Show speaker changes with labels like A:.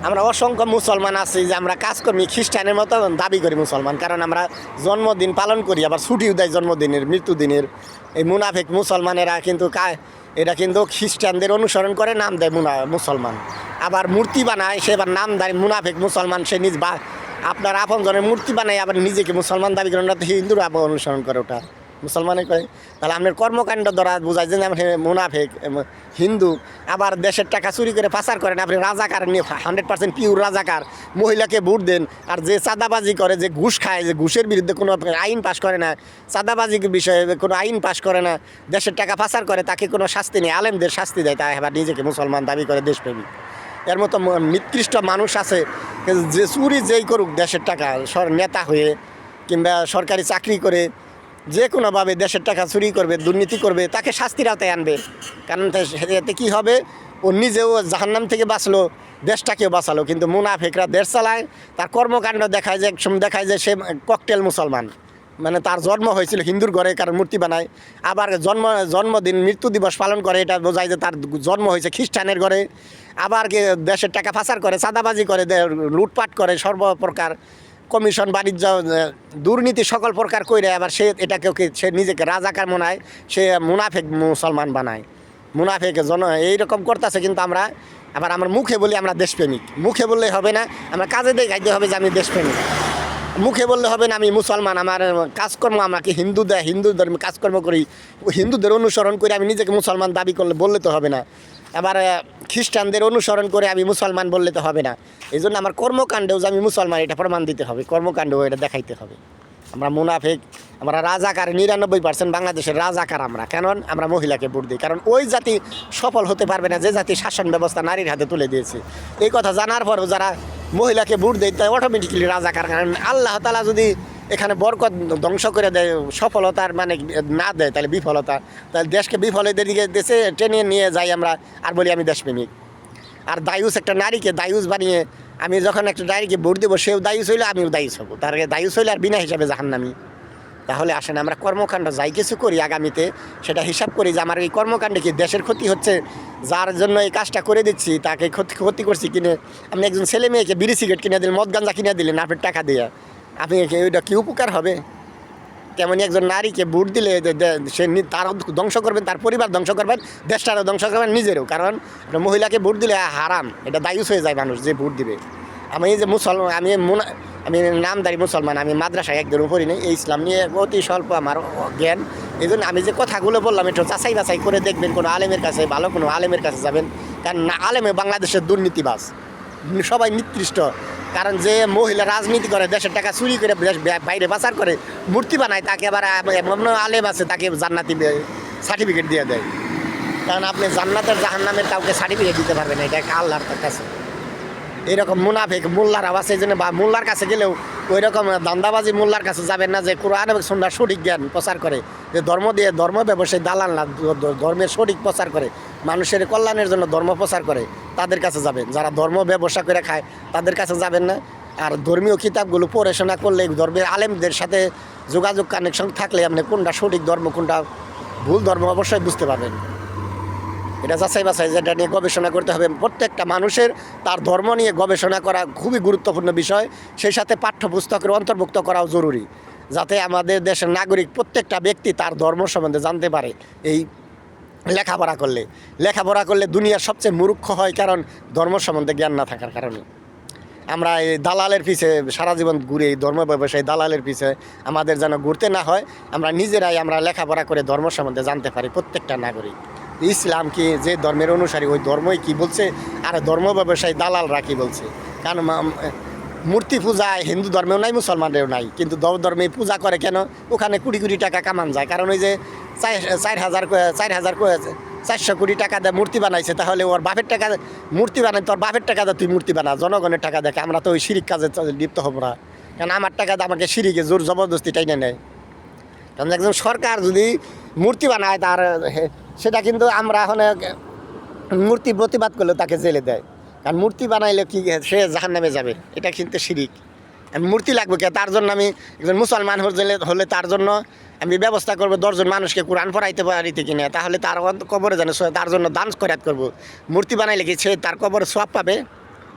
A: আমরা অসংখ্য মুসলমান আছি যে আমরা কাজকর্মী খ্রিস্টানের মতো দাবি করি মুসলমান, কারণ আমরা জন্মদিন পালন করি, আবার ছুটিও দেয় জন্মদিনের মৃত্যুদিনের। এই মুনাফিক মুসলমানেরা কিন্তু এটা কিন্তু খ্রিস্টানদের অনুসরণ করে নাম দেয় মুসলমান, আবার মূর্তি বানায় সে আবার নাম দেয় মুনাফিক মুসলমান। সে নিজ বা আপনার আপনজনের মূর্তি বানায় আবার নিজেকে মুসলমান দাবি করেন, ওটা হিন্দুরা আবার অনুসরণ করে, ওটা মুসলমানে করে। তাহলে আপনার কর্মকাণ্ড দ্বারা বোঝায় যে আপনি মুনাফিক হিন্দু। আবার দেশের টাকা চুরি করে পাচার করেন, আপনি রাজাকার নিয়ে 100% পিওর রাজাকার। মহিলাকে ভোট দেন, আর যে চাঁদাবাজি করে, যে ঘুষ খায়, যে ঘুষের বিরুদ্ধে কোনো আইন পাশ করে না, চাঁদাবাজির বিষয়ে কোনো আইন পাশ করে না, দেশের টাকা পাচার করে, তাকে কোনো শাস্তি নেই, আলেমদের শাস্তি দেয়, তাই আবার নিজেকে মুসলমান দাবি করে দেশপ্রেমী। এর মতো নিকৃষ্ট মানুষ আছে যে চুরি যেই করুক দেশের টাকা, নেতা হয়ে কিংবা সরকারি চাকরি করে যে কোনোভাবে দেশের টাকা চুরি করবে, দুর্নীতি করবে, তাকে শাস্তির আওতায় আনবে। কারণ এতে কী হবে, ও নিজেও জাহান্নাম থেকে বাঁচলো, দেশটাকেও বাঁচালো। কিন্তু মুনাফিকরা দেশ চালায়, তার কর্মকাণ্ড দেখায় যে সে ককটেল মুসলমান, মানে তার জন্ম হয়েছিল হিন্দুর ঘরে, কারণ মূর্তি বানায়। আবার জন্মদিন মৃত্যু দিবস পালন করে, এটা বোঝায় যে তার জন্ম হয়েছে খ্রিস্টানের ঘরে। আবার দেশের টাকা পাচার করে, চাঁদাবাজি করে, লুটপাট করে, সর্বপ্রকার কমিশন বাণিজ্য দুর্নীতি সকল প্রকার কইরে আবার সে নিজেকে রাজাকার মনায়, সে মুনাফিক মুসলমান বানায়, মুনাফিক এইরকম করতেছে। কিন্তু আমরা মুখে বলি আমরা দেশপ্রেমিক, মুখে বললে হবে না, আমরা কাজে দেখাইতে হবে যে আমি দেশপ্রেমিক। মুখে বললে হবে না আমি মুসলমান, আমার কাজকর্ম আমাকে হিন্দু ধর্মে কাজকর্ম করি, হিন্দুদের অনুসরণ করে আমি নিজেকে মুসলমান দাবি বললে তো হবে না। আবার খ্রিস্টানদের অনুসরণ করে আমি মুসলমান বললে তো হবে না। এই জন্য আমার কর্মকাণ্ডেও যে আমি মুসলমান এটা প্রমাণ দিতে হবে, কর্মকাণ্ডেও এটা দেখাইতে হবে। আমরা মুনাফিক, আমরা রাজাকার, 99% বাংলাদেশের রাজাকার আমরা। কেন? আমরা মহিলাকে ভোট দিই, কারণ ওই জাতি সফল হতে পারবে না যে জাতি শাসন ব্যবস্থা নারীর হাতে তুলে দিয়েছে। এই কথা জানার পরও যারা মহিলাকে ভোট দেয় তাই অটোমেটিক্যালি রাজাকার। কারণ আল্লাহ তাআলা যদি এখানে বরকত ধ্বংস করে দেয়, সফলতার মানে না দেয়, তাহলে বিফলতা, তাহলে দেশকে বিফলতার দিকে দেশে টেনে নিয়ে যাই আমরা, আর বলি আমি দেশপ্রেমিক। আর দায়ুস একটা নারীকে দায়ুস বানিয়ে আমি যখন একটা নারীকে ভোট দেবো, সেও দায়ুস হইলে আমিও দায়ুস হবো, তার দায়ুস হইলে আর বিনা হিসাবে জাহান্নামী। তাহলে আসেন আমরা কর্মকাণ্ড যাই কিছু করি আগামীতে সেটা হিসাব করি যে আমার এই কর্মকাণ্ডে কি দেশের ক্ষতি হচ্ছে, যার জন্য এই কাজটা করে দিচ্ছি তাকে ক্ষতি করছি কিনে। আপনি একজন ছেলে মেয়েকে বিড়ি সিগারেট কিনে দিলেন, মদ গাঁজা কিনে দিলেন আপনার টাকা দিয়ে, আপনি ওইটা কি উপকার হবে? তেমনি একজন নারীকে ভোট দিলে সে তার ধ্বংস করবেন, তার পরিবার ধ্বংস করবেন, দেশটারও ধ্বংস করবেন, নিজেরও। কারণ মহিলাকে ভোট দিলে হারাম, এটা দায়ুস হয়ে যায় মানুষ যে ভোট দিবে। আমি যে মুসলমান, আমি নামদারি মুসলমান, আমি মাদ্রাসায় একদম পড়ি নেই, এই ইসলাম নিয়ে অতি স্বল্প আমার জ্ঞান। এই জন্য আমি যে কথাগুলো বললাম একটু যাচাই বাছাই করে দেখবেন, কোনো আলেমের কাছে, ভালো কোনো আলেমের কাছে যাবেন। কারণ আলেমে বাংলাদেশের দুর্নীতিবাজ, সবাই নিকৃষ্ট। কারণ যে মহিলা রাজনীতি করে, দেশের টাকা চুরি করে বাইরে পাচার করে, মূর্তি বানায়, তাকে আবার আলেম আছে তাকে জান্নাতি সার্টিফিকেট দিয়ে দেয়। কারণ আপনি জান্নাতের জাহান্নামের কাউকে সার্টিফিকেট দিতে পারবেন না, এটা একটা আল্লাহর কাছে। এরকম মুনাফিক মোল্লার আওয়াজ, এই জন্য বা মোল্লার কাছে গেলেও ওই রকম দান্দাবাজি মোল্লার কাছে যাবেন না যে কোরআন এবং সুন্নাহর সঠিক জ্ঞান প্রচার করে, যে ধর্ম ব্যবসায়ী দালাল না, ধর্মের সঠিক প্রচার করে, মানুষের কল্যাণের জন্য ধর্ম প্রচার করে, তাদের কাছে যাবেন। যারা ধর্ম ব্যবসা করে খায় তাদের কাছে যাবেন না। আর ধর্মীয় কিতাবগুলো পড়াশোনা করলে, ধর্মের আলেমদের সাথে যোগাযোগ কানেকশন থাকলে আপনি কোনটা সঠিক ধর্ম কোনটা ভুল ধর্ম অবশ্যই বুঝতে পারবেন। এটা যাচাই বাছাই, যেটা নিয়ে গবেষণা করতে হবে। প্রত্যেকটা মানুষের তার ধর্ম নিয়ে গবেষণা করা খুবই গুরুত্বপূর্ণ বিষয়, সেই সাথে পাঠ্যপুস্তকের অন্তর্ভুক্ত করাও জরুরি, যাতে আমাদের দেশের নাগরিক প্রত্যেকটা ব্যক্তি তার ধর্ম সম্বন্ধে জানতে পারে। এই লেখাপড়া করলে দুনিয়ার সবচেয়ে মূর্খ হয়, কারণ ধর্ম সম্বন্ধে জ্ঞান না থাকার কারণে। আমরা এই দালালের পিছে সারা জীবন ঘুরে, এই ধর্ম ব্যবসায়ী দালালের পিছে আমাদের যেন ঘুরতে না হয়, আমরা নিজেরাই আমরা লেখাপড়া করে ধর্ম সম্বন্ধে জানতে পারি প্রত্যেকটা নাগরিক। ইসলাম কি, যে ধর্মের অনুসারী ওই ধর্মই কি বলছে, আর ধর্ম ব্যবসায়ী দালালরা কী বলছে। কারণ মূর্তি পূজা হিন্দু ধর্মেও নাই, মুসলমানেরও নাই, কিন্তু ধর্মে পূজা করে কেন? ওখানে কোটি কোটি টাকা কামান যায়। কারণ ওই যে 4,400 কোটি টাকা দেয় মূর্তি বানাইছে, তাহলে ওর বাপের টাকা মূর্তি বানাই, তোর বাপের টাকা দেয় তুই মূর্তি বানা, জনগণের টাকা দেখে। আমরা তো ওই শিরিক কাজে লিপ্ত হবো না, কারণ আমার টাকা দিয়ে আমাকে শিরিকে জোর জবরদস্তি টাইনে নেয়। কারণ একজন সরকার যদি মূর্তি বানায়, তার সেটা কিন্তু আমরা এখন মূর্তি প্রতিবাদ করলে তাকে জেলে দেয়। কারণ মূর্তি বানাইলে কি সে জাহান্নামে যাবে, এটা কিন্তু শিরিক। মূর্তি লাগবে কে? তার জন্য আমি একজন মুসলমান হলে তার জন্য আমি ব্যবস্থা করবো 10 জন মানুষকে কোরআন পড়াইতে পারিতে কিনা, তাহলে তার কবরে জানে তার জন্য দান খয়রাত করবো। মূর্তি বানাইলে কি সে তার কবরে সওয়াব পাবে?